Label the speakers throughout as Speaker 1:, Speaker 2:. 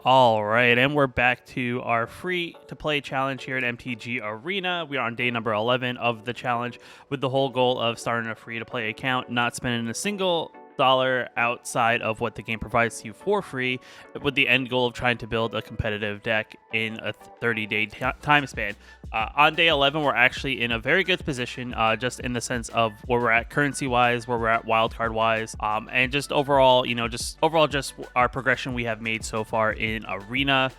Speaker 1: All right, and we're back to our free to play challenge here at MTG Arena. We are on day number 11 of the challenge with the whole goal of starting a free to play account, not spending a single dollar outside of what the game provides to you for free, with the end goal of trying to build a competitive deck in a 30-day time span. On day 11, we're actually in a very good position, just in the sense of where we're at currency-wise, where we're at wildcard wise, and just overall, just our progression we have made so far in Arena.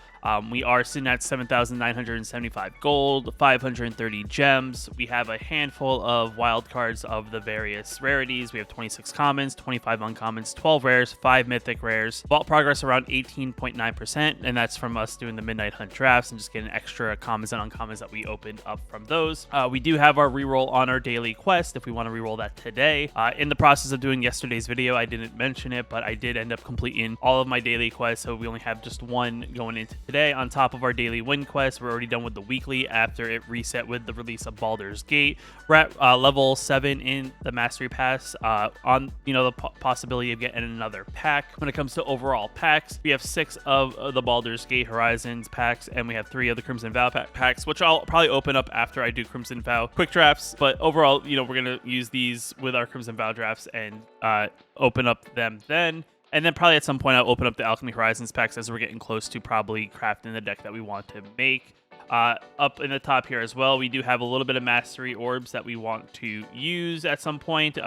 Speaker 1: We are sitting at 7,975 gold, 530 gems. We have a handful of wildcards of the various rarities. We have 26 commons, 25 uncommons, 12 rares, 5 mythic rares. Vault progress around 18.9%, and that's from us doing the Midnight Hunt drafts and just getting extra commons and uncommons that we opened up from those. We do have our reroll on our daily quest if we want to reroll that today. In the process of doing yesterday's video, I didn't mention it, but I did end up completing all of my daily quests, so we only have just one going into today. On top of our daily win quest, we're already done with the weekly after it reset with the release of Baldur's Gate. We're at level 7 in the Mastery Pass, on the possibility of getting another pack. When it comes to overall packs, we have 6 of the Baldur's Gate Horizons packs, and we have 3 of the Crimson Vow packs, which I'll probably open up after I do Crimson Vow quick drafts. But overall, we're gonna use these with our Crimson Vow drafts and open up them then. And then probably at some point I'll open up the Alchemy Horizons packs as we're getting close to probably crafting the deck that we want to make. Up in the top here as well, we do have a little bit of Mastery Orbs that we want to use at some point,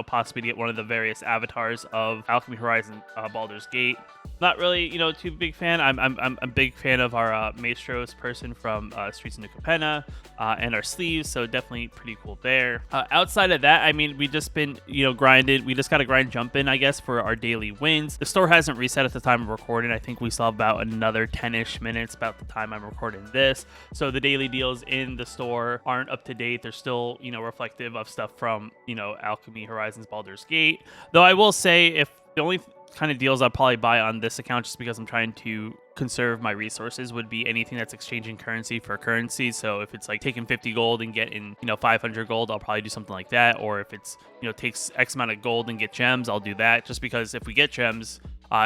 Speaker 1: possibly to get one of the various avatars of Alchemy Horizon Baldur's Gate. Not really, too big fan. I'm a big fan of our Maestros person from Streets of New Capenna and our sleeves, so definitely pretty cool there. Outside of that, I mean, we just been, grinded. We just got to grind jump in, I guess, for our daily wins. The store hasn't reset at the time of recording. I think we still have about another 10-ish minutes about the time I'm recording this. So the daily deals in the store aren't up to date. They're still, reflective of stuff from, Alchemy Horizons Baldur's Gate. Though I will say, if the only kind of deals I'll probably buy on this account, just because I'm trying to conserve my resources, would be anything that's exchanging currency for currency. So if it's like taking 50 gold and getting 500 gold, I'll probably do something like that. Or if it's takes X amount of gold and get gems, I'll do that, just because if we get gems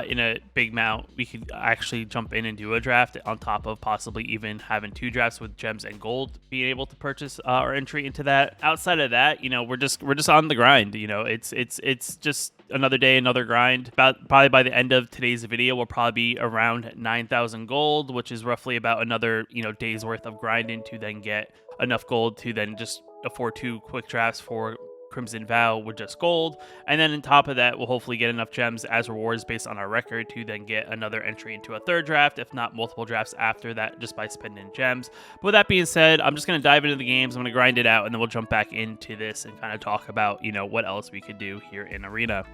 Speaker 1: in a big amount, we could actually jump in and do a draft on top of possibly even having 2 drafts with gems and gold, being able to purchase our entry into that. Outside of that, we're just on the grind. It's just another day, another grind. Probably by the end of today's video, we'll probably be around 9,000 gold, which is roughly about another day's worth of grinding to then get enough gold to then just afford 2 quick drafts for Crimson Vow with just gold. And then on top of that, we'll hopefully get enough gems as rewards based on our record to then get another entry into a 3rd draft, if not multiple drafts after that, just by spending gems. But with that being said, I'm just going to dive into the games. I'm going to grind it out, and then we'll jump back into this and kind of talk about, what else we could do here in Arena.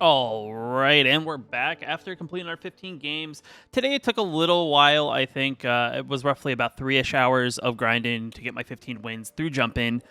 Speaker 1: All right, and we're back after completing our 15 games. Today it took a little while, I think. It was roughly about 3-ish hours of grinding to get my 15 wins through Jump In.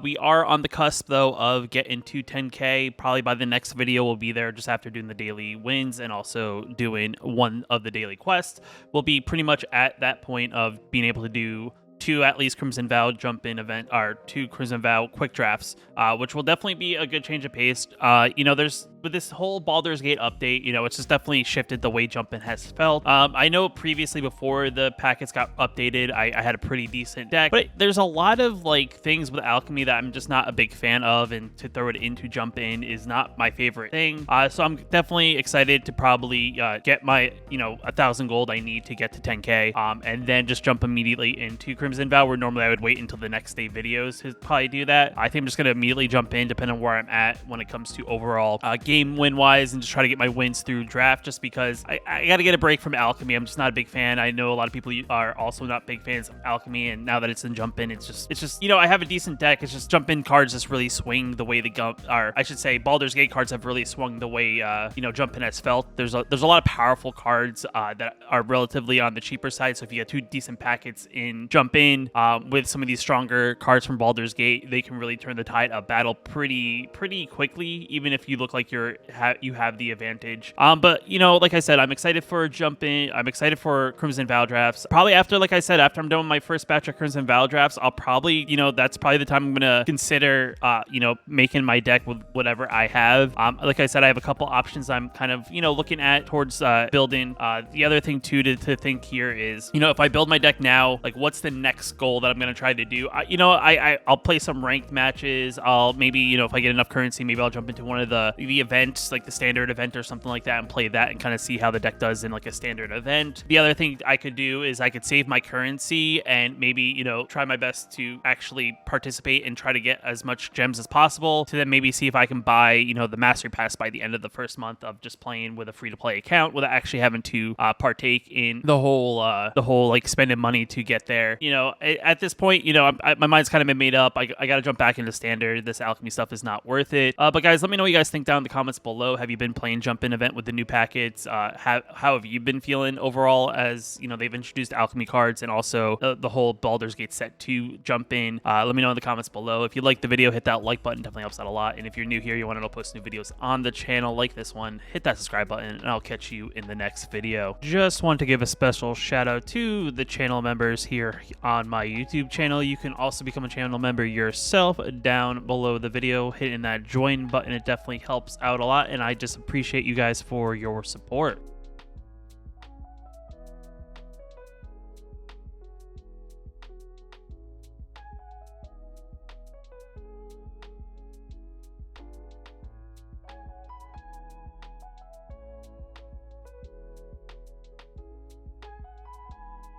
Speaker 1: We are on the cusp, though, of getting to 10K. Probably by the next video, we'll be there just after doing the daily wins and also doing one of the daily quests. We'll be pretty much at that point of being able to do two at least Crimson Vow jump in event or two Crimson Vow quick drafts, which will definitely be a good change of pace. There's with this whole Baldur's Gate update, it's just definitely shifted the way Jump In has felt. I know previously before the packets got updated, I had a pretty decent deck, but there's a lot of like things with alchemy that I'm just not a big fan of, and to throw it into Jump In is not my favorite thing. So I'm definitely excited to probably get my 1,000 gold I need to get to 10k, and then just jump immediately into Crimson Vow, where normally I would wait until the next day videos to probably do that. I think I'm just gonna immediately jump in, depending on where I'm at when it comes to overall game win wise, and just try to get my wins through draft, just because I got to get a break from alchemy. I'm just not a big fan. I know a lot of people are also not big fans of alchemy, and now that it's in Jump In, it's just I have a decent deck. It's just Jump In cards just really swing the way I should say Baldur's Gate cards have really swung the way Jump In has felt. There's a lot of powerful cards that are relatively on the cheaper side, so if you get two decent packets in Jump In with some of these stronger cards from Baldur's Gate, they can really turn the tide of battle pretty quickly, even if you look like you have the advantage. But like I said, I'm excited for Jump In. I'm excited for Crimson Vow drafts. Probably after I'm done with my first batch of Crimson Vow drafts, I'll probably that's probably the time I'm gonna consider making my deck with whatever I have. Like I said, I have a couple options I'm kind of looking at towards building. The other thing too to think here is if I build my deck now, like what's the next goal that I'm gonna try to do? I'll play some ranked matches. I'll maybe if I get enough currency, maybe I'll jump into one of the events, like the standard event or something like that, and play that and kind of see how the deck does in like a standard event. The other thing I could do is I could save my currency and maybe try my best to actually participate and try to get as much gems as possible, to then maybe see if I can buy the mastery pass by the end of the first month of just playing with a free-to-play account without actually having to partake in the whole like spending money to get there. At this point, my mind's kind of been made up. I got to jump back into standard. This alchemy stuff is not worth it. But guys, let me know what you guys think down in the comments below. Have you been playing Jump In event with the new packets? How have you been feeling overall as they've introduced alchemy cards and also the whole Baldur's Gate set 2 Jump In? Let me know in the comments below. If you liked the video, hit that like button. Definitely helps out a lot. And if you're new here, you want to post new videos on the channel like this one, hit that subscribe button, and I'll catch you in the next video. Just want to give a special shout out to the channel members here on my YouTube channel. You can also become a channel member yourself down below the video, hitting that join button. It definitely helps out a lot, and I just appreciate you guys for your support.